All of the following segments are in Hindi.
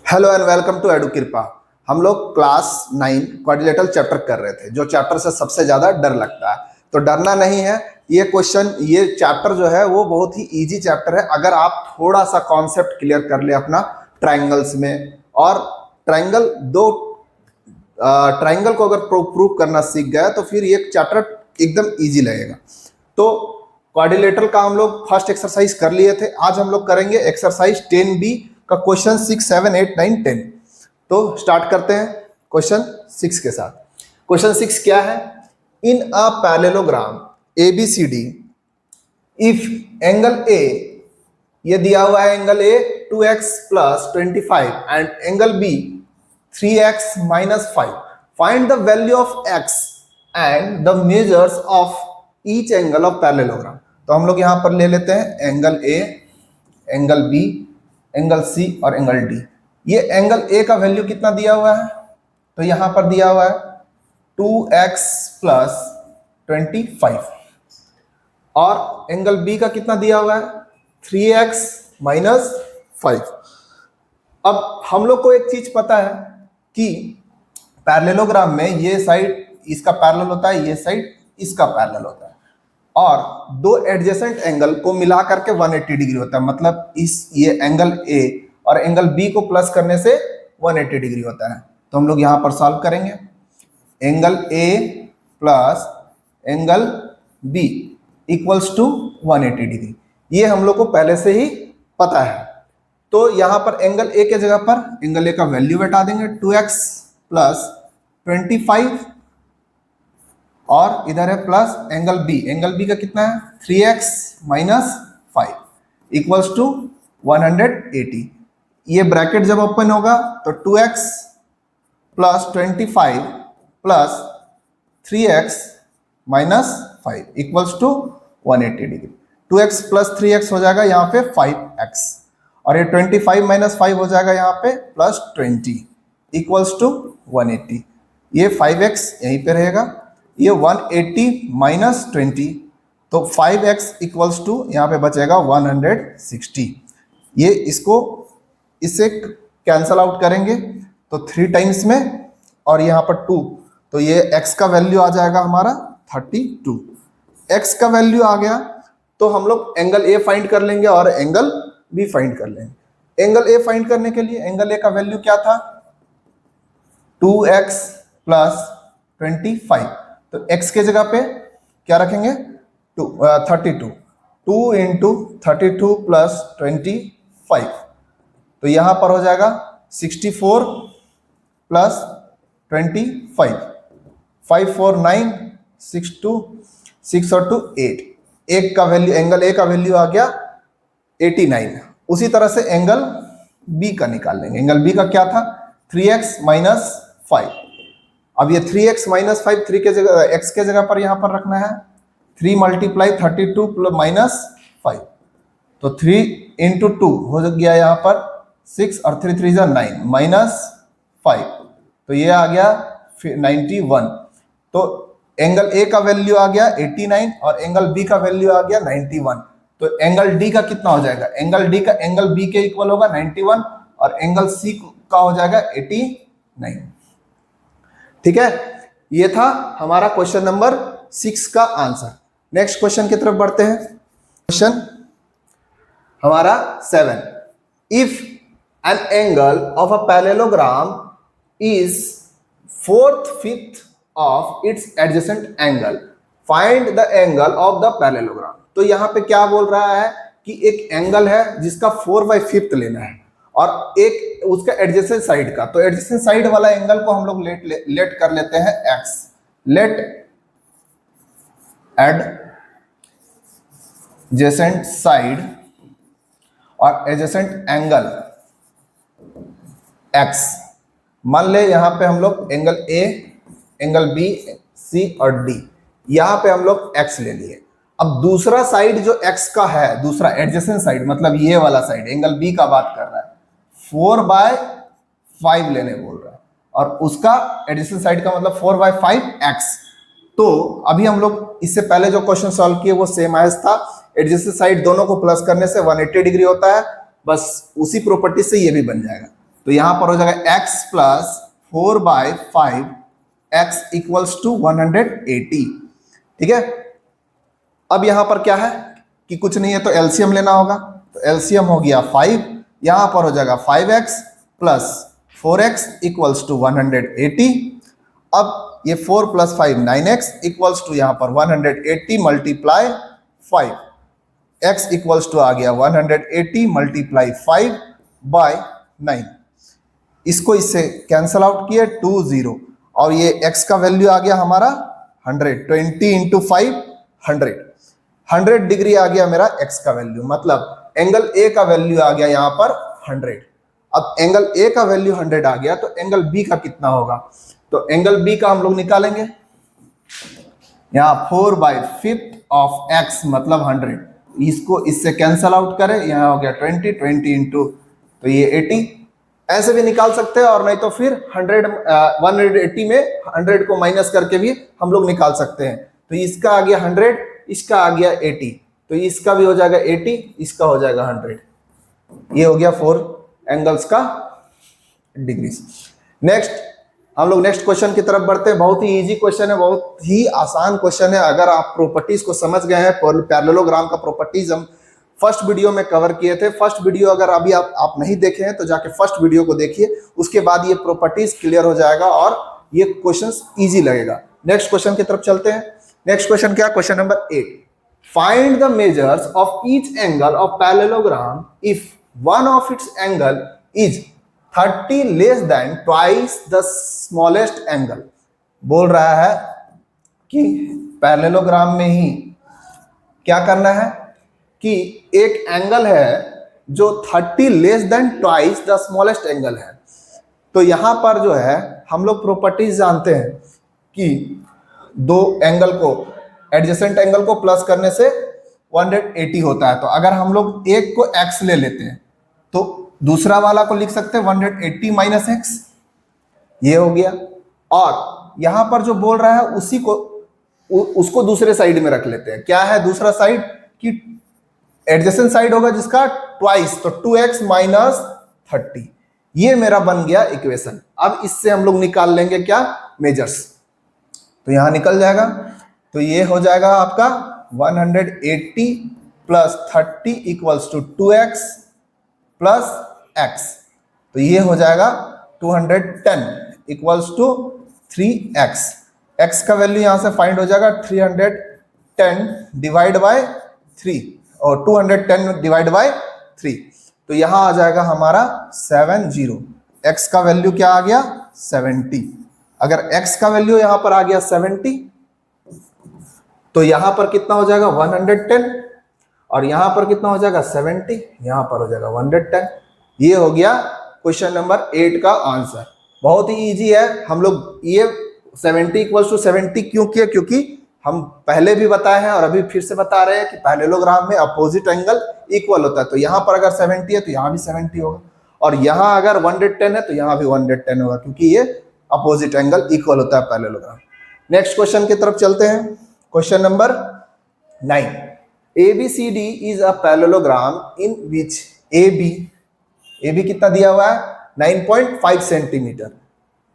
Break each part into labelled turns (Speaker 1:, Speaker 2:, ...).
Speaker 1: Hello and welcome to edu Kripa. हम लोग क्लास 9 क्वाड्रिलेटरल चैप्टर कर रहे थे, जो चैप्टर से सबसे ज्यादा डर लगता है। तो डरना नहीं है। ये चैप्टर जो है वो बहुत ही इजी चैप्टर है, अगर आप थोड़ा सा कॉन्सेप्ट क्लियर कर ले अपना ट्राइंगल्स में। और ट्राइंगल दो ट्राइंगल को अगर प्रूव करना सीख गया तो फिर ये चैप्टर एकदम इजी लगेगा। तो क्वाड्रिलेटरल का हम लोग फर्स्ट एक्सरसाइज कर लिए थे। आज हम लोग करेंगे एक्सरसाइज 10B का क्वेश्चन 6, 7, 8, 9, 10। तो स्टार्ट करते हैं क्वेश्चन 6 के साथ। क्वेश्चन 6 क्या है? In a parallelogram ABCD, if angle A, ये दिया हुआ है angle A 2x + 25 and angle B 3x - 5, find the value of x and the measures of each angle of parallelogram. तो हम लोग यहां पर ले लेते हैं angle A, angle B, angle C और एंगल D। ये एंगल A का वैल्यू कितना दिया हुआ है? तो यहां पर दिया हुआ है 2x + 25 और एंगल B का कितना दिया हुआ है? 3x - 5। अब हम लोग को एक चीज पता है कि पैरेललोग्राम में ये साइड इसका पैरेलल होता है, ये साइड इसका पैरेलल होता है, और दो एडजेसेंट एंगल को मिला करके 180 डिग्री होता है। मतलब ये एंगल A और एंगल B को प्लस करने से 180 डिग्री होता है। तो हम लोग यहां पर सॉल्व करेंगे। Angle A plus angle B equals to 180 degree, ये हम लोग को पहले से ही पता है। तो यहां पर एंगल A के जगह पर एंगल A का वैल्यू बैठा देंगे 2x + 25, और इधर है प्लस एंगल B का कितना है? 3x - 5 equals to 180। ये ब्रैकेट जब ओपन होगा तो 2x + 25 + 3x - 5 equals to 180 degree. 2x + 3x हो जाएगा यहाँ पे 5x, और ये 25 - 5 हो जाएगा यहाँ पे +20 इक्वल्स टू 180। ये 5x यहीं पे रहेगा, ये 180 - 20, तो 5x इक्वल्स टू यहाँ पे बचेगा 160। ये इससे कैंसल आउट करेंगे तो 3 टाइम्स में, और यहाँ पर 2, तो ये x का वैल्यू आ जाएगा हमारा 32। x का वैल्यू आ गया तो हम लोग एंगल A फाइंड कर लेंगे और एंगल B फाइंड कर लेंगे। एंगल A फाइंड करने के लिए एंगल A का वैल्यू क्या था? 2x + 25, तो x के जगह पे क्या रखेंगे? 32। 2 × 32 + 25, तो यहां पर हो जाएगा 64 + 25, 5 4 9 6 2 6 और 2 8। एक का वैल्यू एंगल A का वैल्यू आ गया 89। उसी तरह से एंगल B का निकाल लेंगे। एंगल B का क्या था? 3x - 5। अब ये 3x - 5 3 के जगह x के जगह पर यहां पर रखना है। 3 × 32 - 5, तो 3 × 2 हो गया यहाँ पर 6 और 3 3 9 -5, तो ये आ गया 91। तो एंगल A का वैल्यू आ गया 89 और एंगल B का वैल्यू आ गया 91। तो एंगल D का कितना हो जाएगा? एंगल D का एंगल B के इक्वल होगा 91, और एंगल C का हो जाएगा 89। ठीक है, ये था हमारा क्वेश्चन नंबर 6 का आंसर। नेक्स्ट क्वेश्चन की तरफ बढ़ते हैं। क्वेश्चन हमारा 7, if an angle of a parallelogram is 4/5 of its adjacent angle, find the angle of the parallelogram. तो यहां पे क्या बोल रहा है कि एक एंगल है जिसका 4/5 लेना है, और एक उसका एडजेसेंट साइड का। तो एडजेसेंट साइड वाला एंगल को हम लोग लेट कर लेते हैं x। लेट एडजेसेंट साइड और एडजेसेंट एंगल x। मान ले यहां पे हम लोग angle A, angle B, C और D, यहां पे हम लोग x ले लिए। अब दूसरा साइड जो x का है, दूसरा एडजेसेंट साइड, मतलब ये वाला साइड एंगल B का बात कर रहा है, 4/5 लेने बोल रहा है, और उसका एडिशन साइड का मतलब 4/5x। तो अभी हम लोग इससे पहले जो क्वेश्चन सॉल्व किए वो सेम एज था। एडजेसेंट साइड दोनों को प्लस करने से 180 डिग्री होता है, बस उसी प्रॉपर्टी से ये भी बन जाएगा। तो यहां पर हो जाएगा x plus 4/5 x equals to 180। ठीक है, अब यहां पर क्या है कि कुछ नहीं है तो एलसीएम लेना होगा, तो एलसीएम हो गया 5, यहां पर हो जाएगा 5x plus 4x equals to 180। अब ये 4 प्लस 5 9x इक्वल्स टू यहां पर 180 मल्टीप्लाई 5, x इक्वल्स टू आ गया 180 मल्टीप्लाई 5 बाय 9। इसको इससे कैंसल आउट किए 2 0, और ये x का वैल्यू आ गया हमारा 100, 20 इंटू 5 100 डिग्री आ गया मेरा x का वैल्यू, मतलब एंगल A का वैल्यू आ गया यहां पर 100। अब एंगल A का वैल्यू 100 आ गया तो एंगल B का कितना होगा, तो एंगल B का हम लोग निकालेंगे, यहां 4/5 ऑफ x मतलब 100, इसको इससे कैंसल आउट करें, यहां हो गया 20 इंटू तो ये 80, ऐसे भी निकाल सकते हैं, और नहीं तो फिर 180 में 100 को माइनस करके भी हम लोग निकाल सकते हैं। तो इसका आ गया 100, इसका आ गया 80, तो इसका भी हो जाएगा 80, इसका हो जाएगा 100। ये हो गया 4 एंगल्स का डिग्रीज। नेक्स्ट हम लोग नेक्स्ट क्वेश्चन की तरफ बढ़ते हैं। बहुत ही इजी क्वेश्चन है, बहुत ही आसान क्वेश्चन है। अगर आप प्रॉपर्टीज को समझ गए हैं, पैरेललोग्राम का प्रॉपर्टीज हम फर्स्ट वीडियो में कवर किए थे। फर्स्ट वीडियो अगर अभी आप नहीं देखे हैं तो जाके फर्स्ट वीडियो को देखिए, उसके बाद ये प्रॉपर्टीज क्लियर हो जाएगा और ये क्वेश्चंस इजी लगेगा। नेक्स्ट क्वेश्चन की तरफ चलते हैं। नेक्स्ट क्वेश्चन क्या, question number 8, find the measures of each angle of parallelogram if one of its angle is 30 less than twice the smallest angle. बोल रहा है कि पैरेललोग्राम में ही क्या करना है कि एक एंगल है जो 30 less than twice the smallest angle है। तो यहां पर जो है हम लोग प्रॉपर्टीज जानते हैं कि दो एंगल को, एडजेसेंट एंगल को प्लस करने से 180 होता है। तो अगर हम लोग एक को x ले लेते हैं तो दूसरा वाला को लिख सकते हैं 180 माइनस x, ये हो गया। और यहां पर जो बोल रहा है उसी को उसको दूसरे साइड में रख लेते हैं। क्या है दूसरा साइड, कि एडजेसेंट साइड होगा जिसका ट्वाइस, तो 2x माइनस 30, ये मेरा बन गया इक्वेशन। अब इससे हम लोग निकाल लेंगे क्या, मेजर्स, तो यहां निकल जाएगा। तो ये हो जाएगा आपका 180 plus 30 equals to 2x plus x, तो ये हो जाएगा 210 इक्वल्स टू 3x। x का वैल्यू यहां से फाइंड हो जाएगा 310 डिवाइड बाय 3, और 210 डिवाइड बाय 3, तो यहां आ जाएगा हमारा 70। x का वैल्यू क्या आ गया 70। अगर x का वैल्यू यहां पर आ गया 70, तो यहां पर कितना हो जाएगा 110, और यहां पर कितना हो जाएगा 70, यहां पर हो जाएगा 110। ये हो गया क्वेश्चन नंबर 8 का आंसर। बहुत ही इजी है। हम लोग ये 70 इक्वल्स टू 70 क्यों किया, क्योंकि हम पहले भी बताए हैं और अभी फिर से बता रहे हैं कि पैरेललोग्राम में अपोजिट एंगल इक्वल होता है। तो यहां पर अगर 70 है तो यहां भी 70 होगा, और यहां अगर 110 है तो यहां भी 110 होगा, क्योंकि ये अपोजिट एंगल इक्वल होता है पैरेललोग्राम। नेक्स्ट क्वेश्चन की तरफ चलते हैं। Question number 9, ABCD is a parallelogram in which AB कितना दिया हुआ है 9.5 सेंटीमीटर।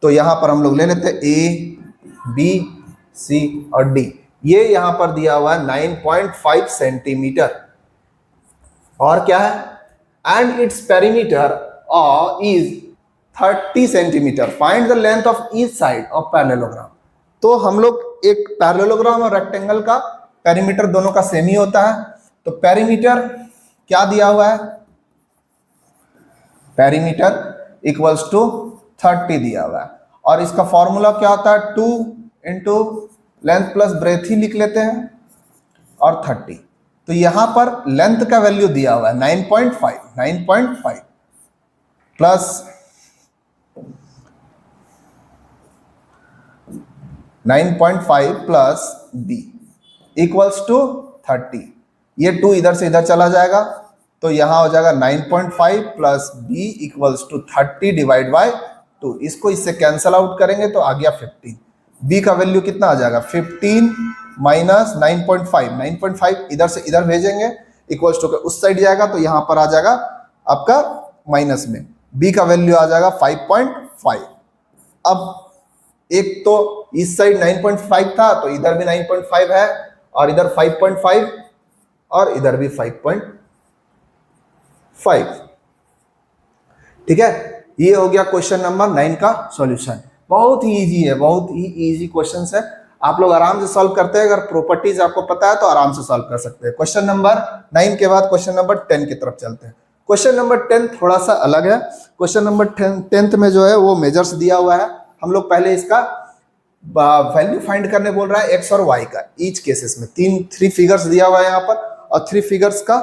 Speaker 1: तो यहां पर हम लोग ले लेते हैं A, B, C और D। ये यहां पर दिया हुआ है 9.5 सेंटीमीटर, और क्या है, and its perimeter is 30 centimetre. Find the length of each side of parallelogram. तो हम लोग एक पैरेललोग्राम और रेक्टेंगल का पेरीमीटर दोनों का सेम ही होता है। तो पेरीमीटर क्या दिया हुआ है, पेरीमीटर इक्वल्स टू 30 दिया हुआ है, और इसका फॉर्मूला क्या होता है 2 इंटू लेंथ प्लस ब्रेथ ही लिख लेते हैं, और 30। तो यहां पर लेंथ का वैल्यू दिया हुआ है 9.5 plus 9.5 plus b equals to 30। ये 2 इधर से इधर चला जाएगा, तो यहां हो जाएगा 9.5 plus b equals to 30 divide by 2। इसको इससे कैंसल आउट करेंगे तो आ गया 15। b का वैल्यू कितना आ जाएगा 15 माइनस 9.5 इधर से इधर भेजेंगे, इक्वल्स टू उस साइड जाएगा, तो यहां पर आ जाएगा आपका माइनस में, बी का वैल्यू आ जाएगा 5.5। अब एक तो इस साइड 9.5 था तो इधर भी 9.5 है, और इधर 5.5 और इधर भी 5.5। ठीक है, ये हो गया क्वेश्चन नंबर 9 का सॉल्यूशन। बहुत ही इजी है, बहुत ही इजी क्वेश्चन है, आप लोग आराम से सॉल्व करते हैं। अगर प्रॉपर्टीज आपको पता है तो आराम से सॉल्व कर सकते हैं। क्वेश्चन नंबर 9 के बाद क्वेश्चन नंबर 10 की तरफ चलते हैं। क्वेश्चन नंबर 10 थोड़ा सा अलग है। क्वेश्चन नंबर 10 में जो है वो मेजर्स दिया हुआ है। हम लोग पहले इसका वैल्यू फाइंड करने बोल रहा है एक्स और वाई का, ईच केसेस में। थ्री फिगर्स दिया हुआ है यहाँ पर, और थ्री फिगर्स का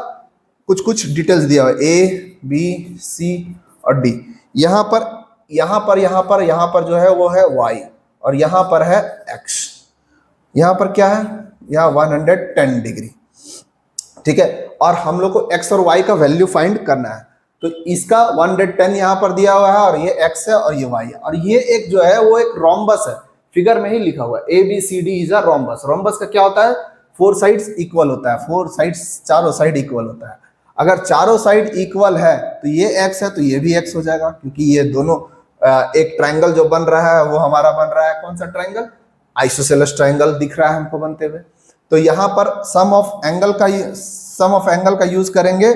Speaker 1: कुछ कुछ डिटेल्स दिया हुआ है, ए बी सी और डी। यहाँ पर जो है वो है y, और यहाँ पर है x। यहाँ पर क्या है, यहाँ 110 डिग्री। ठीक है, और हम लोग को x और y का वैल्यू फाइंड करना है। तो इसका 110 यहाँ पर दिया हुआ है, और ये x है और ये y है, और ये एक जो है वो एक रोम्बस है, फिगर में ही लिखा हुआ है ABCD is a rhombus. Rhombus का क्या होता है, 4 साइड्स इक्वल होता है, 4 साइड्स, चारों साइड इक्वल होता है। अगर चारों साइड इक्वल है तो ये x है तो ये भी x हो जाएगा, क्योंकि ये दोनों एक ट्रायंगल जो बन रहा है वो हमारा बन रहा है कौन सा ट्रायंगल, आइसोसेलेस ट्रायंगल दिख रहा है हमको बनते हुए। तो यहाँ पर सम ऑफ एंगल का यूज करेंगे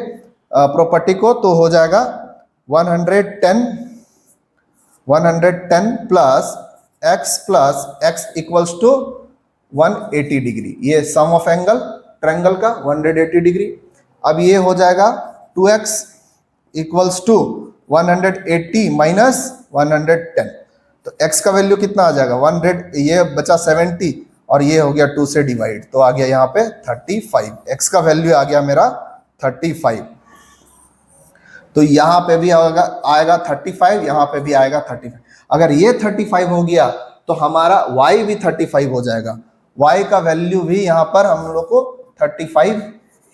Speaker 1: प्रॉपर्टी को, तो हो जाएगा 110 plus x equals to 180 degree. ये सम ऑफ एंगल ट्रायंगल का 180 डिग्री। अब ये हो जाएगा 2x इक्वल्स टू 180 माइनस 110। तो x का वैल्यू कितना आ जाएगा 100, ये बचा 70, और ये हो गया 2 से डिवाइड, तो आ गया यहाँ पे 35। x का वैल्यू आ गया मेरा 35। तो यहाँ पे भी आएगा 35, यहाँ पे भी आएगा 35। अगर ये 35 हो गया तो हमारा y भी 35 हो जाएगा। y का वैल्यू भी यहाँ पर हम लोग को 35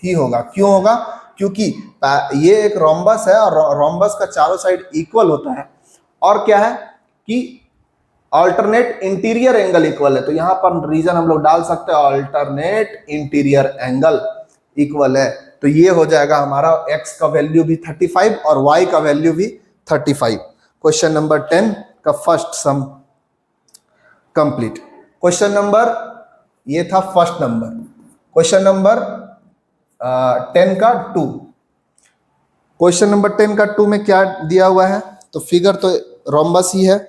Speaker 1: ही होगा। क्यों होगा, क्योंकि ये एक रोम्बस है, और रोम्बस का चारों साइड इक्वल होता है, और क्या है कि अल्टरनेट इंटीरियर एंगल इक्वल है। तो यहाँ पर रीजन हम लोग डाल सकते हैं अल्टरनेट इंटीरियर एंगल इक्वल है। तो ये हो जाएगा हमारा x का वैल्यू भी 35 और y का वैल्यू भी 35। क्वेश्चन नंबर 10 का first sum complete. Question number, ये था फर्स्ट नंबर। क्वेश्चन नंबर 10 का 2। क्वेश्चन नंबर 10 का 2 में क्या दिया हुआ है, तो फिगर तो रोम्बस ही है,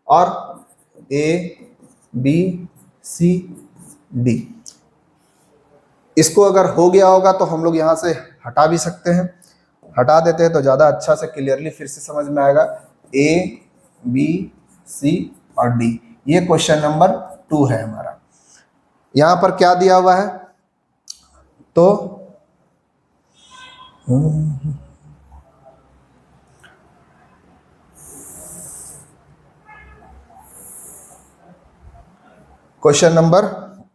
Speaker 1: और A B C D। इसको अगर हो गया होगा तो हम लोग यहाँ से हटा भी सकते हैं, हटा देते हैं तो ज़्यादा अच्छा से क्लियरली फिर से समझ में आएगा। A B C और D, ये क्वेश्चन नंबर 2 है हमारा। यहाँ पर क्या दिया हुआ है, तो क्वेश्चन नंबर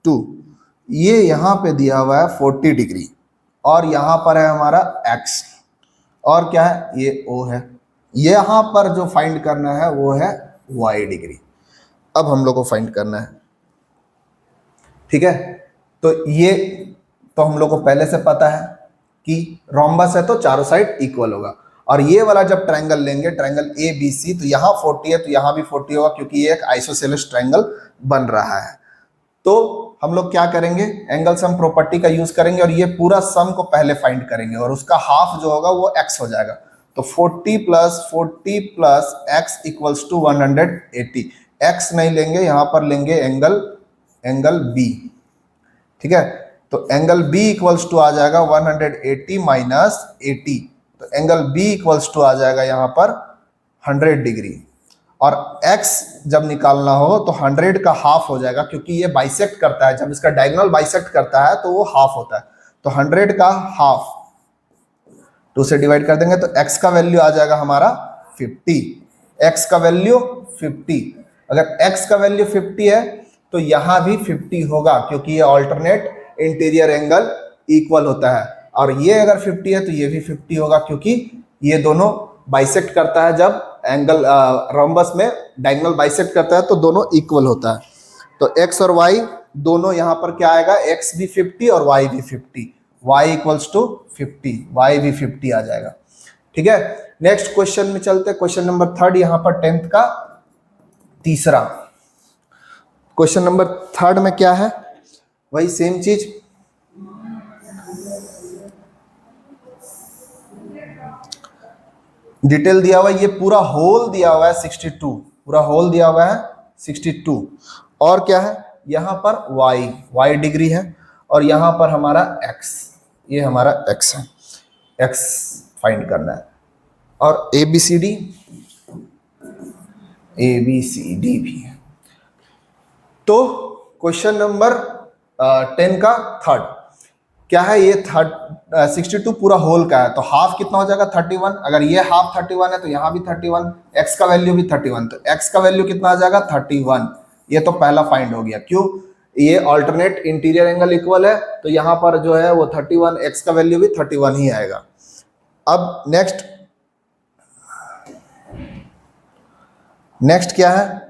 Speaker 1: 2, ये यहाँ पे दिया हुआ है 40 डिग्री, और यहाँ पर है हमारा x, और क्या है ये O है। यहाँ पर जो फाइंड करना है वो है y डिग्री। अब हम लोग को फाइंड करना है, ठीक है। तो ये तो हम लोग को पहले से पता है कि रोम्बस है तो चारों साइड इक्वल होगा, और ये वाला जब ट्रायंगल लेंगे, ट्रायंगल ABC, तो यहाँ 40 है तो यहाँ भी 40 होगा, क्योंकि ये एक आइसोसेलेस ट्रायंगल बन रहा है। तो हम लोग क्या करेंगे, एंगल सम प्रॉपर्टी का यूज करेंगे, और ये पूरा सम को पहले फाइंड करेंगे, और उसका हाफ जो होगा वो x हो जाएगा। तो 40 plus x equals to 180। x नहीं लेंगे, यहाँ पर लेंगे एंगल B, ठीक है। तो एंगल B इक्वल्स टू आ जाएगा 180 माइनस 80। तो एंगल B इक्वल्स टू आ जाएगा यहाँ पर 100 डिग्री, और x जब निकालना हो तो 100 का हाफ हो जाएगा, क्योंकि ये बाइसेक्ट करता है, जब इसका डायगोनल बाइसेक्ट करता है तो वो हाफ होता है। तो 100 का हाफ 2 से डिवाइड कर देंगे, तो x का वैल्यू आ जाएगा हमारा 50। x का वैल्यू 50। अगर x का वैल्यू 50 है तो यहाँ भी 50 होगा, क्योंकि ये ऑल्टरनेट इंटीरियर एंगल इक्वल होता है, और ये अगर 50 है तो ये भी 50 होगा, क्योंकि ये दोनों बाइसेक्ट करता है। जब एंगल रोम्बस में डायगोनल बाइसेक्ट करता है तो दोनों इक्वल होता है। तो x और y दोनों यहाँ पर क्या आएगा, x भी 50 और y भी 50, y इक्वल्स टू 50, y भी 50 आ जाएगा, ठीक है, नेक्स्ट क्वेश्चन में चलते हैं। क्वेश्चन नंबर 3 यहां पर 10th का तीसरा क्वेश्चन नंबर 3 में क्या है, वही सेम चीज, डिटेल दिया हुआ है, ये पूरा होल दिया हुआ है 62, पूरा होल दिया हुआ है 62, और क्या है यहां पर y डिग्री है, और यहां पर हमारा x, ये हमारा x है, x फाइंड करना है, और ABCD भी है। तो क्वेश्चन नंबर 10 का थर्ड क्या है, ये 62 पूरा होल का है, तो हाफ कितना हो जाएगा 31, अगर ये हाफ 31 है तो यहाँ भी 31, x का वैल्यू भी 31, तो x का वैल्यू कितना आ जाएगा 31, ये तो पहला फाइंड हो गया। क्यों, ये अल्टरनेट इंटीरियर एंगल इक्वल है, तो यहाँ पर जो है वो 31, x का वैल्यू भी 31 ही आएगा। अब नेक्स्ट क्या है,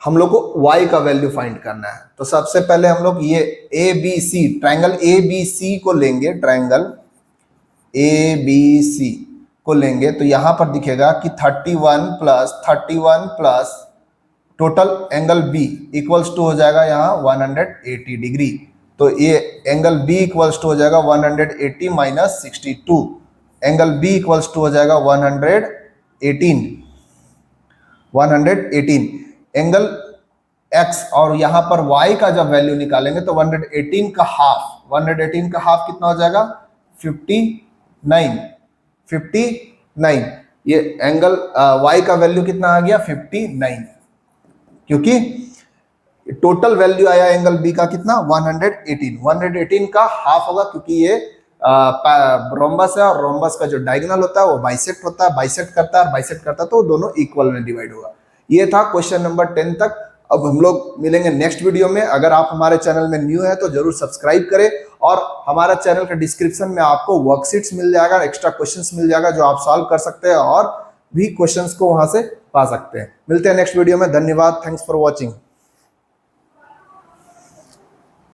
Speaker 1: हम लोग को y का वैल्यू फाइंड करना है। तो सबसे पहले हम लोग ये ABC, ट्रायंगल ABC को लेंगे, ट्रायंगल ABC को लेंगे, तो यहां पर दिखेगा कि 31 plus total angle B equals to हो जाएगा यहाँ 180 डिग्री, तो ये एंगल B इक्वल्स टू हो जाएगा 180 minus 62, angle B equals to हो जाएगा 118 एंगल x, और यहां पर y का जब वैल्यू निकालेंगे तो 118 का हाफ कितना हो जाएगा 59, ये एंगल y का वैल्यू कितना आ गया 59, क्योंकि टोटल वैल्यू आया एंगल B का कितना 118 का हाफ होगा, क्योंकि ये रोम्बस है, और रोम्बस का जो डायगोनल होता है वो बाइसेक्ट होता है, बाइसेक्ट करता है, तो दोनों इक्वल में डिवाइड होगा। ये था क्वेश्चन नंबर 10 तक। अब हम लोग मिलेंगे नेक्स्ट वीडियो में। अगर आप हमारे चैनल में न्यू है तो जरूर सब्सक्राइब करें, और हमारा चैनल का डिस्क्रिप्शन में आपको वर्कशीट्स मिल जाएगा, एक्स्ट्रा क्वेश्चंस मिल जाएगा जो आप सॉल्व कर सकते हैं, और भी क्वेश्चंस को वहां से पा सकते हैं। मिलते हैं नेक्स्ट वीडियो में, धन्यवाद, थैंक्स फॉर वॉचिंग।